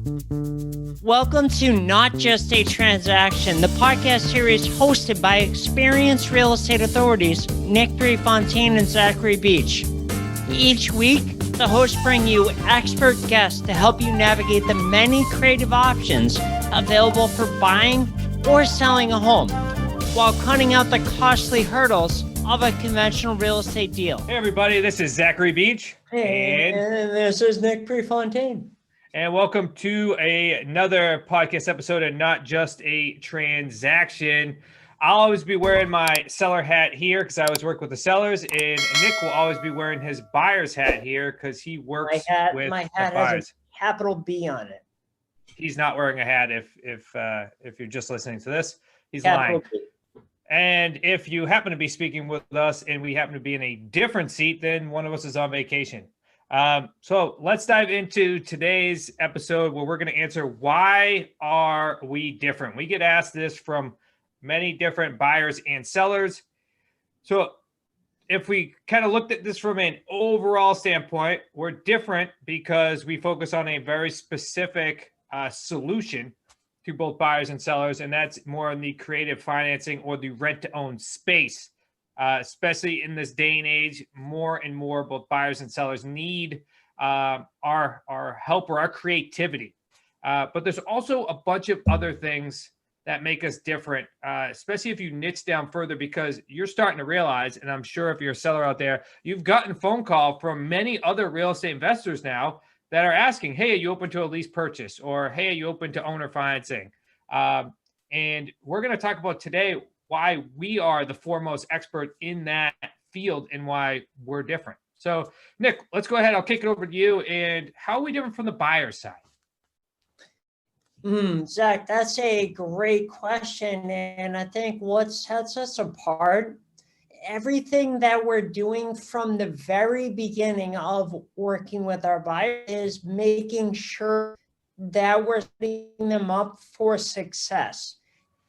Welcome to Not Just a Transaction, the podcast series hosted by experienced real estate authorities Nick Prefontaine and Zachary Beach. Each week, the hosts bring you expert guests to help you navigate the many creative options available for buying or selling a home, while cutting out the costly hurdles of a conventional real estate deal. Hey everybody, this is Zachary Beach. And this is Nick Prefontaine. And welcome to another podcast episode of Not Just a Transaction. I'll always be wearing my seller hat here because I always work with the sellers, and Nick will always be wearing his buyer's hat here because he works with my hat buyers. has a capital B on it. He's not wearing a hat if you're just listening to this. He's Capital lying. B. And if you happen to be speaking with us and we happen to be in a different seat, then one of us is on vacation. So let's dive into today's episode where we're going to answer, why are we different? We get asked this from many different buyers and sellers. So if we kind of looked at this from an overall standpoint, we're different because we focus on a very specific solution to both buyers and sellers, and that's more in the creative financing or the rent-to-own space. Especially in this day and age, more and more both buyers and sellers need our help or our creativity. But there's also a bunch of other things that make us different, especially if you niche down further, because you're starting to realize, and I'm sure if you're a seller out there, you've gotten phone call from many other real estate investors now that are asking, hey, are you open to a lease purchase? Or, hey, are you open to owner financing? And we're going to talk about today why we are the foremost expert in that field and why we're different. So, Nick, let's go ahead. I'll kick it over to you. And how are we different from the buyer side? Zach, that's a great question. And I think what sets us apart, everything that we're doing from the very beginning of working with our buyers is making sure that we're setting them up for success.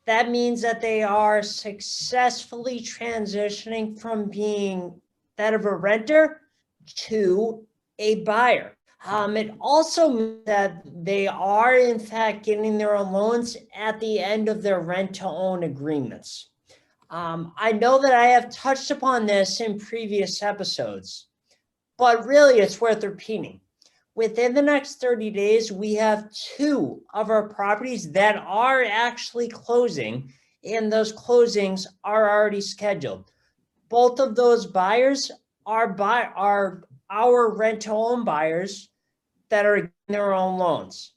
That means that they are successfully transitioning from being that of a renter to a buyer. It also means that they are, in fact, getting their own loans at the end of their rent-to-own agreements. I know that I have touched upon this in previous episodes, but really it's worth repeating. Within the next 30 days, we have 2 of our properties that are actually closing, and those closings are already scheduled. Both of those buyers are our rent-to-own buyers that are getting their own loans.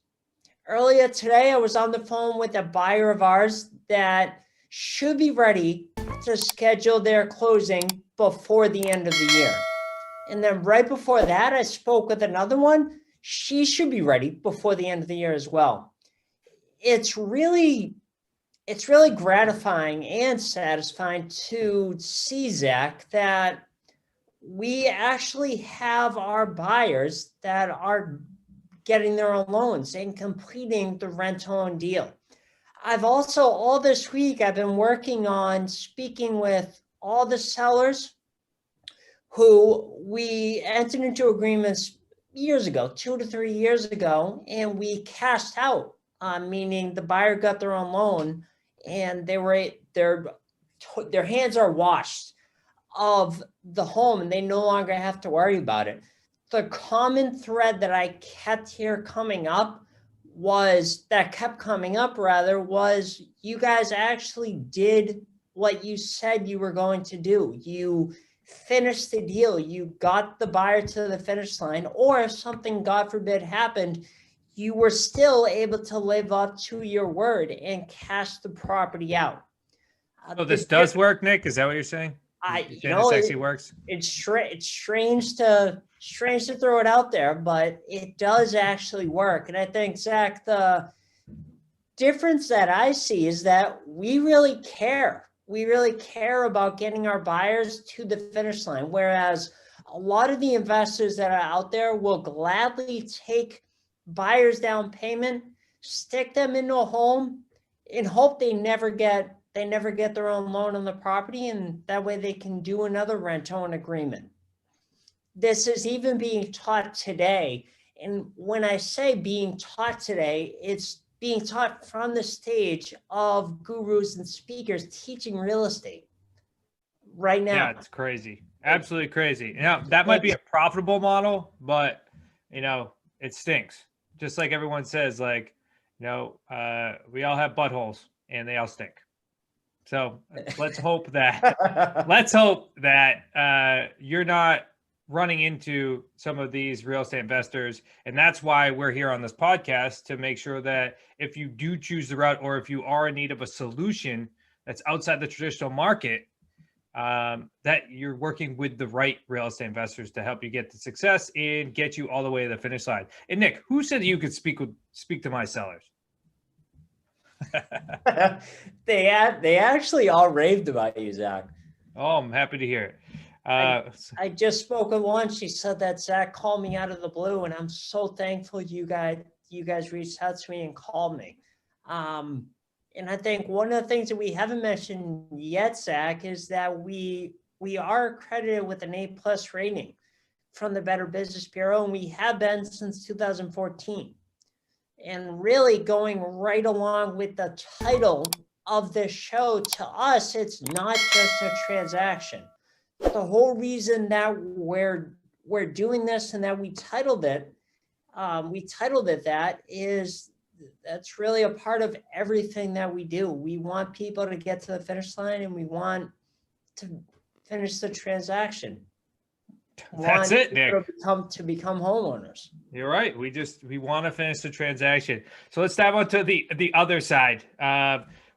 Earlier today, I was on the phone with a buyer of ours that should be ready to schedule their closing before the end of the year. And then right before that, I spoke with another one. She should be ready before the end of the year as well. It's really gratifying and satisfying to see, Zach, that we actually have our buyers that are getting their own loans and completing the rent-to-own deal. I've also, all this week, I've been working on speaking with all the sellers who we entered into agreements years ago, 2 to 3 years ago, and we cashed out, meaning the buyer got their own loan and their hands are washed of the home and they no longer have to worry about it. The common thread that I kept coming up was you guys actually did what you said you were going to do. You finished the deal. You got the buyer to the finish line, or if something, God forbid, happened, you were still able to live up to your word and cash the property out. So this does work, Nick? Is that what you're saying? This actually works? It's strange to throw it out there, but it does actually work. And I think, Zach, the difference that I see is that we really care. We really care about getting our buyers to the finish line, whereas a lot of the investors that are out there will gladly take buyers' down payment, stick them into a home, and hope they never get their own loan on the property, and that way they can do another rent-own agreement. This is even being taught today And when I say being taught today, it's being taught from the stage of gurus and speakers teaching real estate right now. Yeah, it's crazy. Absolutely crazy. Now, that might be a profitable model, but, it stinks. Just like everyone says, like, we all have buttholes and they all stink. So let's hope that you're not running into some of these real estate investors. And that's why we're here on this podcast, to make sure that if you do choose the route, or if you are in need of a solution that's outside the traditional market, that you're working with the right real estate investors to help you get to success and get you all the way to the finish line. And Nick, who said that you could speak to my sellers? They actually all raved about you, Zach. Oh, I'm happy to hear it. I just spoke with one. She said that Zach called me out of the blue, and I'm so thankful you guys reached out to me and called me. And I think one of the things that we haven't mentioned yet, Zach, is that we are accredited with an A+ rating from the Better Business Bureau, and we have been since 2014. And really going right along with the title of this show, to us, it's not just a transaction. The whole reason that we're doing this and that we titled it that is that's really a part of everything that we do. We want people to get to the finish line, and we want to finish the transaction. That's it, Nick. To become homeowners. You're right. We want to finish the transaction. So let's dive on to the other side,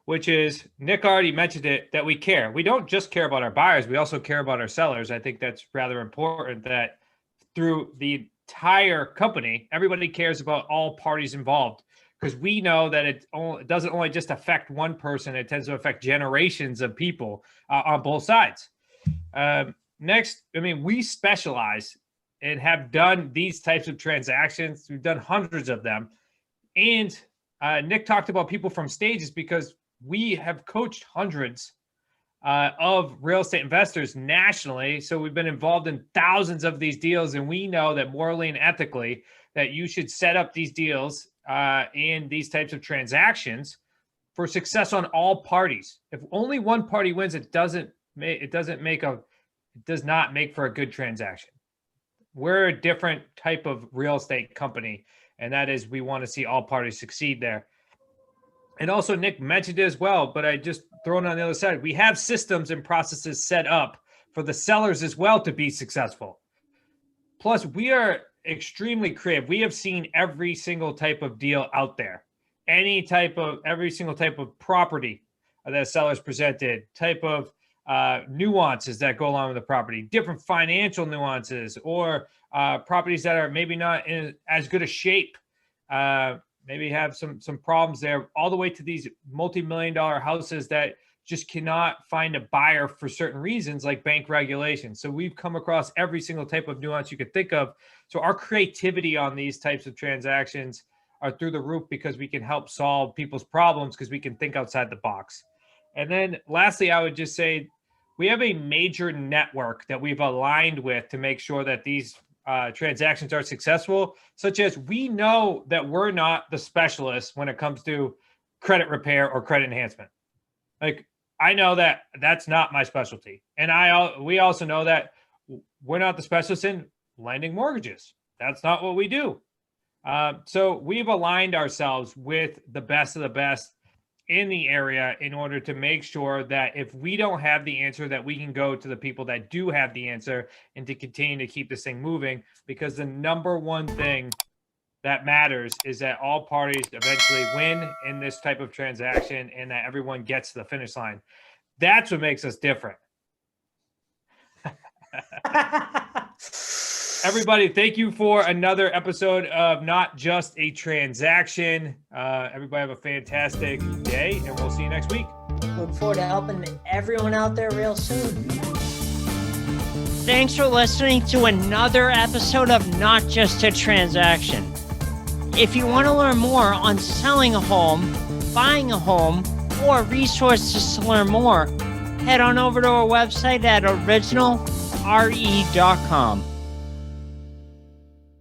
which is, Nick already mentioned it, that we care. We don't just care about our buyers. We also care about our sellers. I think that's rather important, that through the entire company, everybody cares about all parties involved, because we know that it doesn't only just affect one person. It tends to affect generations of people on both sides. Next, we specialize and have done these types of transactions. We've done hundreds of them. And Nick talked about people from stages, because we have coached hundreds of real estate investors nationally. So we've been involved in thousands of these deals, and we know that morally and ethically that you should set up these deals and these types of transactions for success on all parties. If only one party wins, it does not make for a good transaction. We're a different type of real estate company, and that is, we want to see all parties succeed there. And also, Nick mentioned it as well, but I just throw it on the other side. We have systems and processes set up for the sellers as well to be successful. Plus, we are extremely creative. We have seen every single type of deal out there, every single type of property that sellers presented, type of nuances that go along with the property, different financial nuances, or properties that are maybe not in as good a shape, maybe have some problems there, all the way to these multi-million-dollar houses that just cannot find a buyer for certain reasons, like bank regulations. So we've come across every single type of nuance you could think of. So our creativity on these types of transactions are through the roof, because we can help solve people's problems, because we can think outside the box. And then lastly, I would just say we have a major network that we've aligned with to make sure that these transactions are successful, such as, we know that we're not the specialists when it comes to credit repair or credit enhancement. Like, I know that that's not my specialty. And we also know that we're not the specialists in lending mortgages. That's not what we do. So we've aligned ourselves with the best of the best in the area in order to make sure that if we don't have the answer, that we can go to the people that do have the answer, and to continue to keep this thing moving, because the number one thing that matters is that all parties eventually win in this type of transaction, and that everyone gets to the finish line. That's what makes us different. Everybody, thank you for another episode of Not Just a Transaction. Everybody have a fantastic day, and we'll see you next week. Look forward to helping everyone out there real soon. Thanks for listening to another episode of Not Just a Transaction. If you want to learn more on selling a home, buying a home, or resources to learn more, head on over to our website at originalre.com.